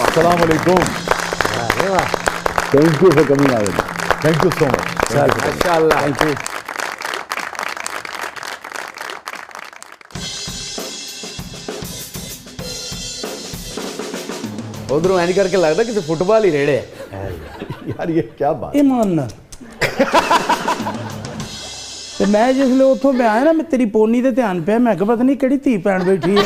السلام علیکم. Thank you for coming out. Thank you so much. ماشاءاللہ. Thank you. ادھروں اینج کر کے لگتا کسی فٹ بال ہی ریڑے. یار یہ کیا بات. ایمان نال تے میں جس لے اتوں پہ آیا نا میں تیری پونی تے دھیان پیا میں کہ پتہ نہیں کہڑی دھی بھੈਣ بیٹھی ہے.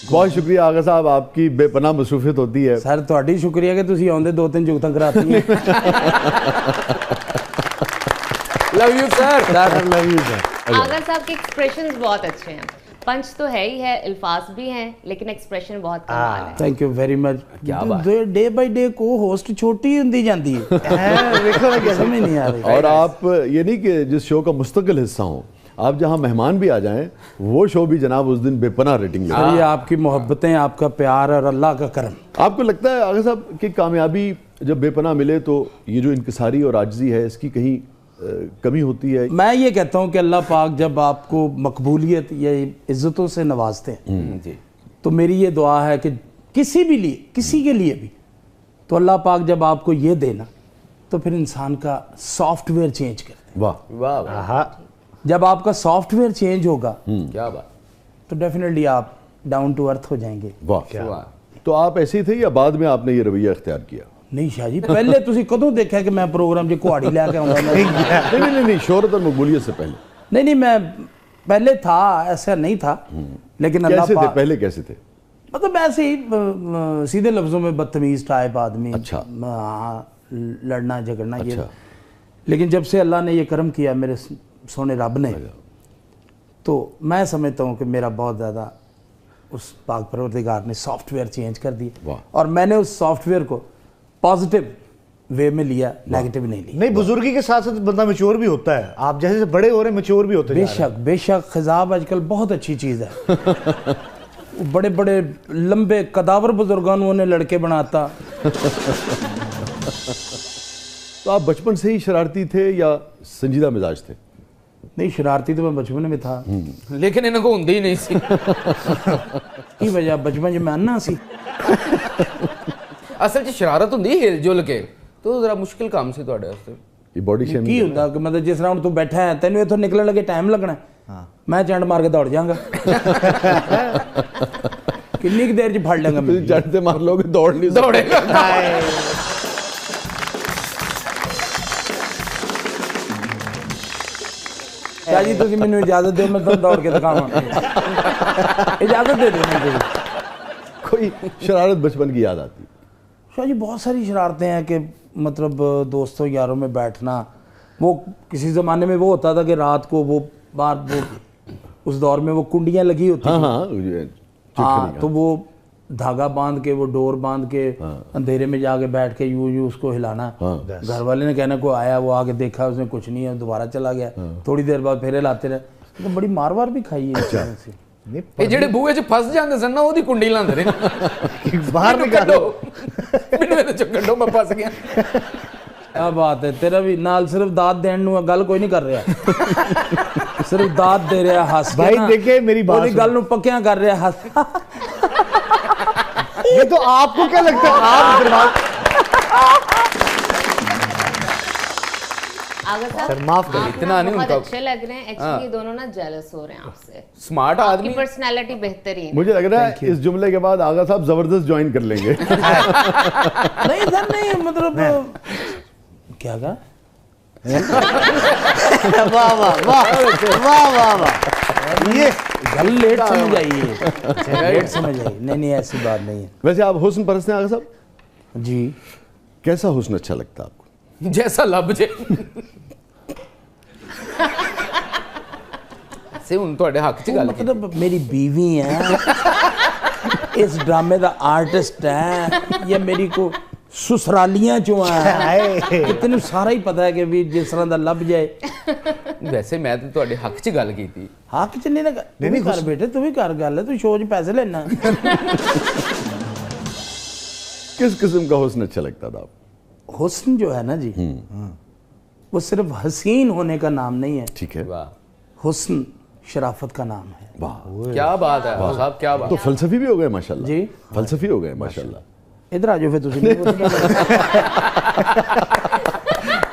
بہت شکریہ آغا صاحب, آپ کی بے پناہ مصروفیت ہوتی ہے. سر تہاڈی شکریہ کہ تسی آندے 2-3 جگتاں کراتی ہیں. Love you sir. Love you sir. آغا صاحب کے ایکسپریشنز بہت اچھے ہیں. پنچ تو ہے ہی ہے, الفاظ بھی ہیں, لیکن ایکسپریشن بہت کمال ہے. Thank you very much. Day by day کو ہوسٹ چھوٹی ہوندی جاندی ہے. سمجھ نہیں آ رہی. اور آپ یہ نہیں کہ جس شو کا مستقل حصہ ہوں, آپ جہاں مہمان بھی آ جائیں وہ شو بھی جناب اس دن بے پناہ ریٹنگ لے. یہ آپ کی محبتیں, آپ کا پیار اور اللہ کا کرم. آپ کو لگتا ہے آغا صاحب کہ کامیابی جب بے پناہ ملے تو یہ جو انکساری اور عاجزی ہے اس کی کہیں کمی ہوتی ہے؟ میں یہ کہتا ہوں کہ اللہ پاک جب آپ کو مقبولیت یا عزتوں سے نوازتے ہیں جی تو میری یہ دعا ہے کہ کسی بھی لیے, کسی کے لیے بھی, تو اللہ پاک جب آپ کو یہ دینا تو پھر انسان کا سافٹ ویئر چینج کر دیں. واہ واہ واہ جب آپ کا سافٹ ویئر چینج ہوگا کیا بات. تو ڈیفینیٹلی آپ ڈاؤن ٹو ارتھ ہو جائیں گے. واہ. تو آپ ایسے ہی تھے یا بعد میں آپ نے یہ رویہ اختیار کیا؟ نہیں شاہ جی, پہلے تسی کدوں دیکھا کہ میں پروگرام جو کہاڑی لے کے آؤں گا؟ نہیں, شہرت اور مقبولیت سے پہلے. نہیں, میں پہلے تھا, ایسا نہیں تھا, لیکن اللہ کیسے تھے پاک پہلے, کیسے تھے؟ مطلب ایسے ہی سیدھے لفظوں میں بدتمیز ٹائپ آدمی. اچھا. لڑنا جھگڑنا یہ. لیکن جب سے اللہ نے یہ کرم کیا میرے سونے رب نے, تو میں سمجھتا ہوں کہ میرا بہت زیادہ اس پاک پروردگار نے سافٹ ویئر چینج کر دیا, اور میں نے اس سافٹ ویئر کو پازیٹیو وے میں لیا, نیگیٹو نہیں لیا. نہیں, بزرگی کے ساتھ ساتھ بندہ میچور بھی ہوتا ہے. آپ جیسے بڑے ہو رہے ہیں میچور بھی ہوتے ہیں. بے شک خضاب آج کل بہت اچھی چیز ہے. بڑے بڑے لمبے قداور بزرگانوں نے لڑکے بناتا. تو آپ بچپن سے ہی شرارتی تھے یا سنجیدہ مزاج تھے؟ نہیں, شرارتی تو میں بچپن میں تھا, لیکن انہوں کو ہوندی ہی نہیں سی. کی وجہ بچپن جو میں انا سی. اصل چ شرارت ہوندی ہل جل کے, تو ذرا مشکل کام سی تواڈے واسطے. یہ باڈی کی شیمنگ ہوندا کہ مطلب جس طرح ہن تو بیٹھا ہے, تینوں اتوں نکلن لگے ٹائم لگنا ہے, میں چنڈ مار کے دوڑ جاؤں گا. کنی دیر چ پھڑ لیں گا میں. جڑ سے مار لو گے دوڑ نہیں دوڑے گا. شاہ جی تسی مینوں اجازت دیو, میں تمہیں دوڑ کے دکھاواں. اجازت دے دو مجھے. کوئی شرارت بچپن کی یاد آتی؟ شاہ جی بہت ساری شرارتیں ہیں کہ مطلب دوستوں یاروں میں بیٹھنا. وہ کسی زمانے میں وہ ہوتا تھا کہ رات کو وہ باہر, وہ اس دور میں وہ کنڈیاں لگی ہوتی تھیں. ہاں, تو وہ دھاگا باندھ کے, وہ ڈور باندھ کے اندھیرے میں جا کے بیٹھ کے یوں اس کو ہلانا. گھر والے نے کہنا کوئی آیا, وہ آگے دیکھا اس نے کچھ نہیں ہے, دوبارہ چلا گیا. تھوڑی دیر بعد پھر ہلاتے رہے. تو بڑی مار وار بھی کھائی ہے. یہ جڑے بوئے چ پھس جاندے سن نا, وہ دی کنڈی لاندے نے باہر نکالو. مینوں تے چکڑو میں پھس گیا. کیا بات ہے, تیرا بھی نال صرف داد دین نو گل کوئی نہیں کر رہا, صرف داد دے رہا ہس. بھائی دیکھیں میری بات, گل نو پکیاں کر رہا ہس. یہ تو آپ کو کیا لگتا ہے, آپ دماغ آغا صاحب معاف کر اتنا نہیں بہت ان اچھے لگ رہے ہیں. ایکچولی دونوں نا جیلس ہو رہے ہیں آپ سے. سمارٹ آپ آدمی. کی پرسنالٹی بہترین. مجھے لگ رہا ہے اس جملے کے بعد آغا صاحب زبردست جوائن کر لیں گے. نہیں سر نہیں, مطلب کیا کہا؟ واہ واہ واہ واہ واہ واہ. یہ گل لیٹ سمجھ آئیے, لیٹ سمجھ آئی. نہیں ایسی بات نہیں ہے. ویسے آپ حسن پرست ہیں آغا صاحب؟ جی. کیسا حسن اچھا لگتا ہے آپ کو؟ جیسا لب جے سے ہن تواڈے حق چ گل کی. مطلب میری بیوی ہے, اس ڈرامے دا آرٹسٹ ہے, یا میری کو سسرالیاں چوں ہیں, تینوں سارا ہی پتا ہے کہ بھی جس طرح دا لب جائے. ویسے میں تے تواڈے حق چ گل کیتی. حق چ نہیں نا, تم بھی کر بیٹے, تم بھی کر گل ہے, تو شو چ پیسے لینا. کس قسم کا حسن اچھا لگتا تھا آپ؟ حسن جو ہے نا جی, وہ صرف حسین ہونے کا نام نہیں ہے. ٹھیک ہے. واہ. حسن شرافت کا نام ہے. واہ کیا بات ہے صاحب, کیا بات. تو فلسفی بھی ہو گئے ماشاء اللہ. جی فلسفی ہو گئے ماشاء اللہ. ادھر آ جاؤ پھر تسی.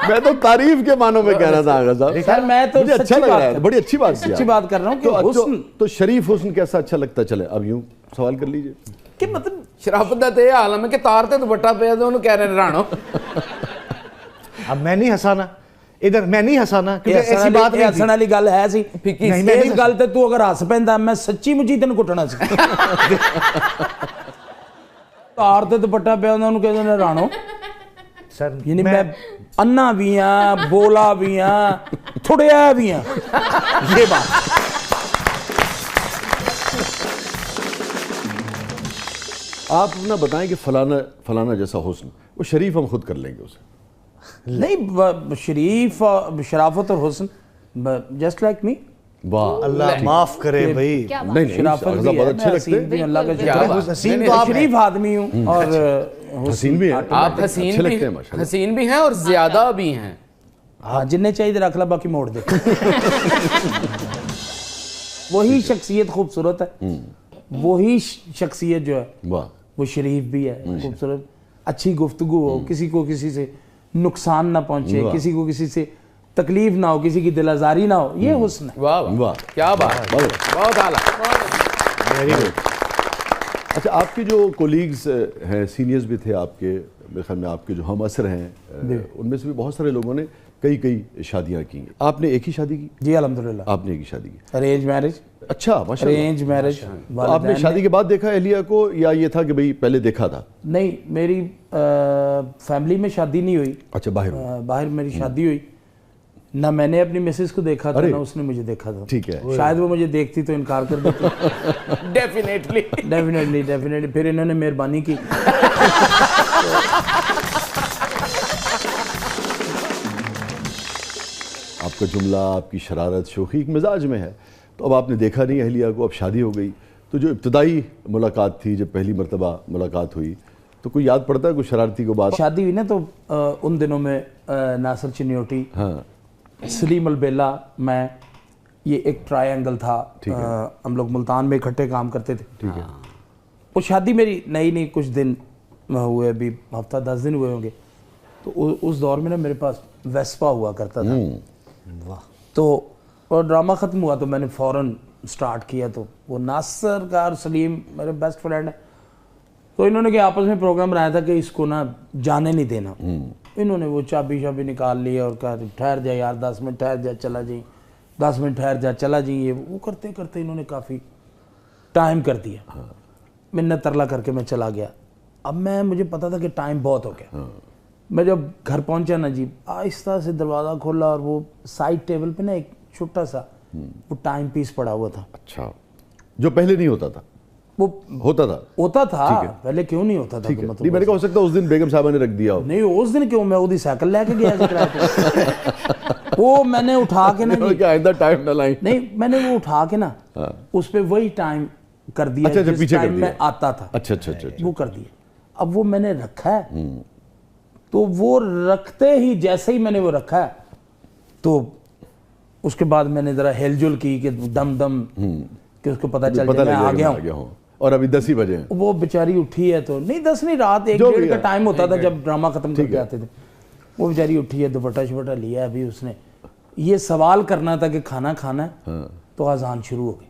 میں تو تعریف کے معنوں میں کہہ رہا تھا آغا صاحب. سر میں تو مجھے اچھا لگ رہا ہے, بڑی اچھی بات کی. سچی بات کر رہا ہوں کہ حسن تو شریف حسن کیسا اچھا لگتا ہے؟ چلے اب یوں سوال کر لیجئے کہ مطلب شرافت دا تے عالم ہے کہ تار تے دوپٹہ پیا تے انہوں کہہ رہے رانو. اب میں نہیں ہنسانا ادھر, میں نہیں ہنسانا کیونکہ ایسی بات نہیں ہسن والی گل ہے سی. اس گل تے تو اگر ہس پیندا میں سچی مچی تینوں کٹنا سی. تار تے دوپٹہ پیا انہوں کہندے نے رانو. سر یعنی میں انا بھی ہاں, بولا بھی ہاں, تھڑیا بھی ہاں. یہ بات آپ اپنا بتائیں کہ فلانا جیسا حسن, وہ شریف ہم خود کر لیں گے اسے. نہیں, شریف شرافت اور حسن جسٹ لائک می. واہ اللہ معاف کرے بھائی. نہیں شرافت نہیں, بھی بہت ہے, اچھے میں لگتے حسین بھی ہیں. ہوں, اللہ کا کیا شکر بات. ہے. حسین تو آپ ہیں. شریف آدمی ہوں اور حسین بھی ہیں. آپ اچھے لگتے ہیں ماشاء اللہ. حسین بھی ہیں اور زیادہ بھی ہیں. ہاں جنہیں چاہیے رکھ لا, باقی موڑ دے. وہی شخصیت خوبصورت ہے, وہی شخصیت جو ہے واہ وہ شریف بھی ہے, خوبصورت, اچھی گفتگو ہو, کسی کو کسی سے نقصان نہ پہنچے, کسی کو کسی سے تکلیف نہ ہو, کسی کی دل آزاری نہ ہو, یہ حسن ہے. واہ واہ کیا بات, بہت اعلیٰ. اچھا, آپ کے جو کولیگز ہیں, سینئرز بھی تھے آپ کے, میرے خیال میں آپ کے جو ہم عصر ہیں, ان میں سے بھی بہت سارے لوگوں نے کئی شادیاں کی ہیں. آپ نے ایک ہی شادی کی؟ جی الحمدللہ. آپ نے ایک ہی شادی کی. Arrange marriage. اچھا ماشاء اللہ. Arrange marriage. آپ نے شادی کے بعد دیکھا اہلیہ کو یا یہ تھا کہ بھئی پہلے دیکھا تھا؟ نہیں, میری فیملی میں شادی نہیں ہوئی. اچھا, باہر میری شادی ہوئی. نہ میں نے اپنی مسز کو دیکھا تھا نہ اس نے مجھے دیکھا تھا. ٹھیک ہے. شاید وہ مجھے دیکھتی تو انکار کر دیتی. ڈیفینیٹلی. پھر انہوں نے مہربانی کی. آپ کا جملہ, آپ کی شرارت, شوخی ایک مزاج میں ہے. تو اب آپ نے دیکھا نہیں اہلیہ کو, اب شادی ہو گئی, تو جو ابتدائی ملاقات تھی, جب پہلی مرتبہ ملاقات ہوئی, تو کوئی یاد پڑتا ہے کوئی شرارتی کو بات؟ شادی ہوئی نا تو ان دنوں میں ناصر چنیوٹی, سلیم البیلا, میں, یہ ایک ٹرائی اینگل تھا. ہم لوگ ملتان میں اکٹھے کام کرتے تھے. وہ شادی میری نئی کچھ دن ہوئے, ابھی ہفتہ 10 دن ہوئے ہوں گے. تو اس دور میں نا میرے پاس ویسپا ہوا کرتا تھا. تو اور ڈرامہ ختم ہوا تو میں نے فوراً سٹارٹ کیا. تو وہ ناصر کا اور سلیم میرے بیسٹ فرینڈ ہیں, تو انہوں نے کہ آپس میں پروگرام بنایا تھا کہ اس کو نا جانے نہیں دینا. انہوں نے وہ چابی نکال لی اور کہا ٹھہر جا یار, 10 منٹ ٹھہر جا, چلا جائیں, 10 منٹ ٹھہر جا, چلا جائیں. یہ وہ کرتے کرتے انہوں نے کافی ٹائم کر دیا. منت ترلا کر کے میں چلا گیا. اب مجھے پتا تھا کہ ٹائم بہت ہو گیا. میں جب گھر پہنچا نا جی, آہستہ سے دروازہ کھولا اور وہ سائڈ ٹیبل پہ نا ایک چھوٹا سا وہ ٹائم پیس پڑا ہوا تھا. اچھا, جو پہلے نہیں ہوتا تھا. وہ ہوتا تھا پہلے, کیوں نہیں ہوتا تھا؟ نہیں, میں نے کہا ہو سکتا اس دن بیگم صاحبہ نے رکھ دیا ہو. نہیں, اس دن کیوں, میں وہ سائیکل لے کے گیا. وہ میں نے اٹھا کے نا, آئندہ ٹائم نہ لائیں. نہیں, میں نے وہ اٹھا کے نا اس پہ وہی ٹائم کر دیا جس ٹائم میں آتا تھا. اچھا, وہ کر دیا. اب وہ میں نے رکھا ہے, تو وہ رکھتے ہی جیسے ہی میں نے وہ رکھا ہے, تو اس کے بعد میں نے ذرا ہل جل کی کہ دم کہ اس کو پتہ چل جائے میں آ گیا ہوں. اور ابھی 10 ہی بجے ہیں. وہ بیچاری اٹھی ہے, تو نہیں 10 نہیں, رات 1-1:30 کا ٹائم ہوتا تھا جب ڈرامہ ختم کر کے آتے تھے. وہ بیچاری اٹھی ہے, دوپٹہ لیا ہے. ابھی اس نے یہ سوال کرنا تھا کہ کھانا کھانا ہے, تو اذان شروع ہو گئی.